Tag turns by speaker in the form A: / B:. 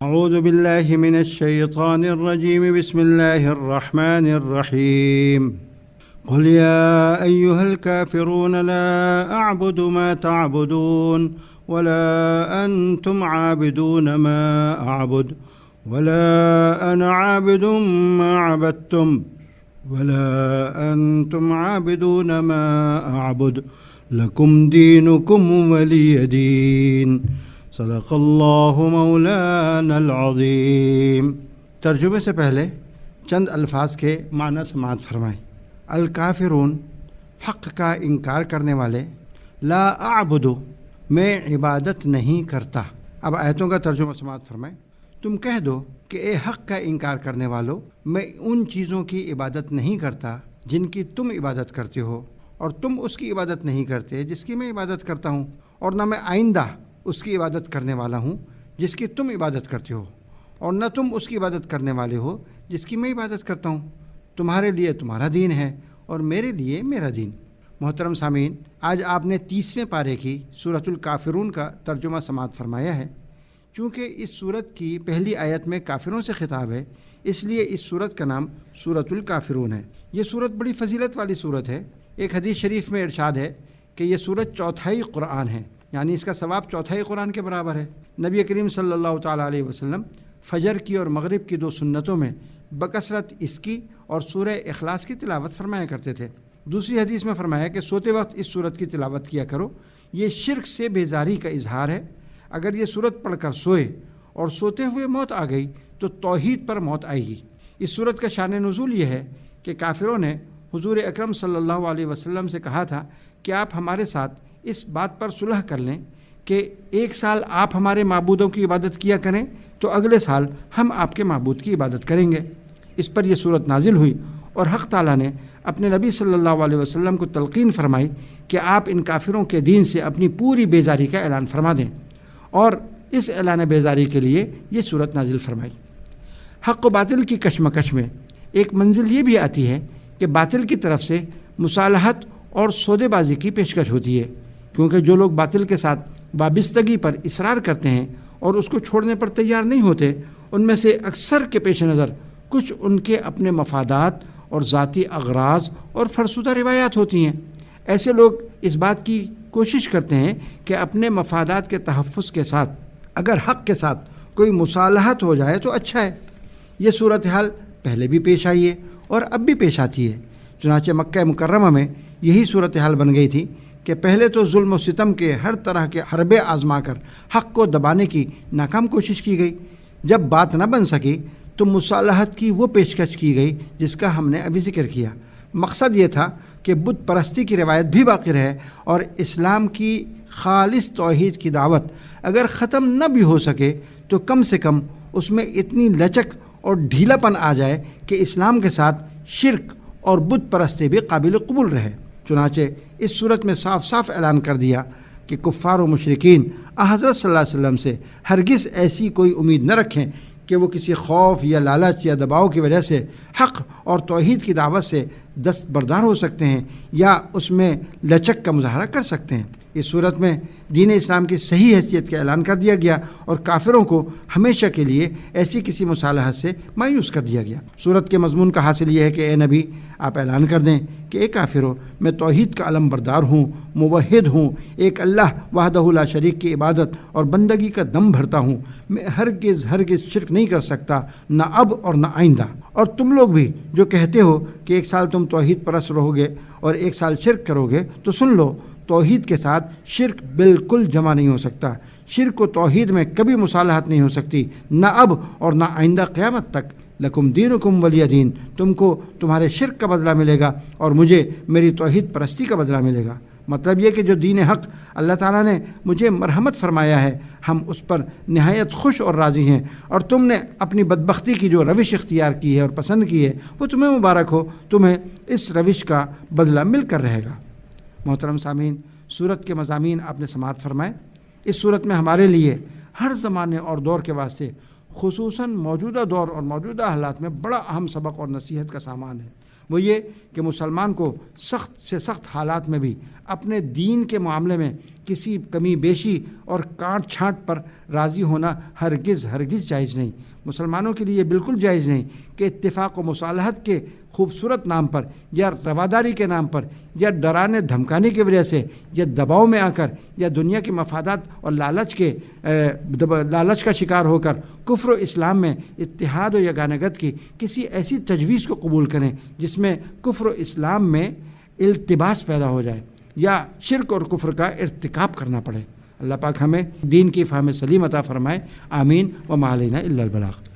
A: اعوذ باللہ من الشیطان الرجیم بسم اللہ الرحمن الرحیم قل یا ایہا الکافرون لا اعبد ما تعبدون ولا انتم عابدون ما اعبد ولا انا عابد ما عبدتم ولا انتم عابدون ما اعبد لکم دینکم ولی دین صدق اللہ مولانا العظیم۔ ترجمے سے پہلے چند الفاظ کے معنی سماعت فرمائیں۔ الکافرون حق کا انکار کرنے والے، لا اعبد میں عبادت نہیں کرتا۔ اب آیتوں کا ترجمہ سماعت فرمائیں۔ تم کہہ دو کہ اے حق کا انکار کرنے والو، میں ان چیزوں کی عبادت نہیں کرتا جن کی تم عبادت کرتے ہو، اور تم اس کی عبادت نہیں کرتے جس کی میں عبادت کرتا ہوں، اور نہ میں آئندہ اس کی عبادت کرنے والا ہوں جس کی تم عبادت کرتے ہو، اور نہ تم اس کی عبادت کرنے والے ہو جس کی میں عبادت کرتا ہوں۔ تمہارے لیے تمہارا دین ہے اور میرے لیے میرا دین۔ محترم سامعین، آج آپ نے 30ویں پارے کی سورۃ الکافرون کا ترجمہ سماعت فرمایا ہے۔ چونکہ اس سورت کی پہلی آیت میں کافروں سے خطاب ہے، اس لیے اس سورت کا نام سورۃ الکافرون ہے۔ یہ سورت بڑی فضیلت والی سورت ہے۔ ایک حدیث شریف میں ارشاد ہے کہ یہ سورت چوتھائی قرآن ہے، یعنی اس کا ثواب چوتھائی قرآن کے برابر ہے۔ نبی کریم صلی اللہ تعالیٰ علیہ وسلم فجر کی اور مغرب کی 2 سنتوں میں بکثرت اس کی اور سورہ اخلاص کی تلاوت فرمایا کرتے تھے۔ دوسری حدیث میں فرمایا کہ سوتے وقت اس سورت کی تلاوت کیا کرو، یہ شرک سے بیزاری کا اظہار ہے۔ اگر یہ سورت پڑھ کر سوئے اور سوتے ہوئے موت آ گئی تو توحید پر موت آئے گی۔ اس سورت کا شان نزول یہ ہے کہ کافروں نے حضور اکرم صلی اللہ علیہ وسلم سے کہا تھا کہ آپ ہمارے ساتھ اس بات پر صلح کر لیں کہ 1 سال آپ ہمارے معبودوں کی عبادت کیا کریں تو اگلے سال ہم آپ کے معبود کی عبادت کریں گے۔ اس پر یہ سورت نازل ہوئی اور حق تعالیٰ نے اپنے نبی صلی اللہ علیہ وسلم کو تلقین فرمائی کہ آپ ان کافروں کے دین سے اپنی پوری بیزاری کا اعلان فرما دیں، اور اس اعلان بیزاری کے لیے یہ سورت نازل فرمائی۔ حق و باطل کی کشمکش میں ایک منزل یہ بھی آتی ہے کہ باطل کی طرف سے مصالحت اور سودے بازی کی پیشکش ہوتی ہے، کیونکہ جو لوگ باطل کے ساتھ وابستگی پر اصرار کرتے ہیں اور اس کو چھوڑنے پر تیار نہیں ہوتے، ان میں سے اکثر کے پیش نظر کچھ ان کے اپنے مفادات اور ذاتی اغراض اور فرسودہ روایات ہوتی ہیں۔ ایسے لوگ اس بات کی کوشش کرتے ہیں کہ اپنے مفادات کے تحفظ کے ساتھ اگر حق کے ساتھ کوئی مصالحت ہو جائے تو اچھا ہے۔ یہ صورتحال پہلے بھی پیش آئی ہے اور اب بھی پیش آتی ہے۔ چنانچہ مکہ مکرمہ میں یہی صورتحال بن گئی تھی کہ پہلے تو ظلم و ستم کے ہر طرح کے حربے آزما کر حق کو دبانے کی ناکام کوشش کی گئی۔ جب بات نہ بن سکی تو مصالحت کی وہ پیشکش کی گئی جس کا ہم نے ابھی ذکر کیا۔ مقصد یہ تھا کہ بت پرستی کی روایت بھی باقی رہے اور اسلام کی خالص توحید کی دعوت اگر ختم نہ بھی ہو سکے تو کم سے کم اس میں اتنی لچک اور ڈھیلا پن آ جائے کہ اسلام کے ساتھ شرک اور بت پرستی بھی قابل قبول رہے۔ چنانچہ اس صورت میں صاف صاف اعلان کر دیا کہ کفار و مشرکین حضرت صلی اللہ علیہ وسلم سے ہرگز ایسی کوئی امید نہ رکھیں کہ وہ کسی خوف یا لالچ یا دباؤ کی وجہ سے حق اور توحید کی دعوت سے دستبردار ہو سکتے ہیں یا اس میں لچک کا مظاہرہ کر سکتے ہیں۔ اس صورت میں دین اسلام کی صحیح حیثیت کا اعلان کر دیا گیا اور کافروں کو ہمیشہ کے لیے ایسی کسی مصالحت سے مایوس کر دیا گیا۔ صورت کے مضمون کا حاصل یہ ہے کہ اے نبی، آپ اعلان کر دیں کہ اے کافروں، میں توحید کا علم بردار ہوں، موحد ہوں، ایک اللہ وحدہ لا شریک کی عبادت اور بندگی کا دم بھرتا ہوں، میں ہرگز شرک نہیں کر سکتا، نہ اب اور نہ آئندہ۔ اور تم لوگ بھی جو کہتے ہو کہ 1 سال تم توحید پرست رہو گے اور 1 سال شرک کرو گے، تو سن لو، توحید کے ساتھ شرک بالکل جمع نہیں ہو سکتا۔ شرک و توحید میں کبھی مصالحت نہیں ہو سکتی، نہ اب اور نہ آئندہ قیامت تک۔ لکم دینکم ولی دین، تم کو تمہارے شرک کا بدلہ ملے گا اور مجھے میری توحید پرستی کا بدلہ ملے گا۔ مطلب یہ کہ جو دین حق اللہ تعالیٰ نے مجھے مرحمت فرمایا ہے، ہم اس پر نہایت خوش اور راضی ہیں، اور تم نے اپنی بدبختی کی جو روش اختیار کی ہے اور پسند کی ہے وہ تمہیں مبارک ہو، تمہیں اس روش کا بدلہ مل کر رہے گا۔ محترم سامعین، سورت کے مضامین آپ نے سماعت فرمائے۔ اس سورت میں ہمارے لیے ہر زمانے اور دور کے واسطے، خصوصاً موجودہ دور اور موجودہ حالات میں بڑا اہم سبق اور نصیحت کا سامان ہے۔ وہ یہ کہ مسلمان کو سخت سے سخت حالات میں بھی اپنے دین کے معاملے میں کسی کمی بیشی اور کاٹ چھانٹ پر راضی ہونا ہرگز جائز نہیں۔ مسلمانوں کے لیے یہ بالکل جائز نہیں کہ اتفاق و مصالحت کے خوبصورت نام پر یا رواداری کے نام پر یا ڈرانے دھمکانے کی وجہ سے یا دباؤ میں آ کر یا دنیا کے مفادات اور لالچ کا شکار ہو کر کفر و اسلام میں اتحاد و یگانگت کی کسی ایسی تجویز کو قبول کریں جس میں کفر و اسلام میں التباس پیدا ہو جائے یا شرک اور کفر کا ارتکاب کرنا پڑے۔ اللہ پاک ہمیں دین کی فہم سلیم عطا فرمائے، آمین۔ وما علینا الا البلاغ۔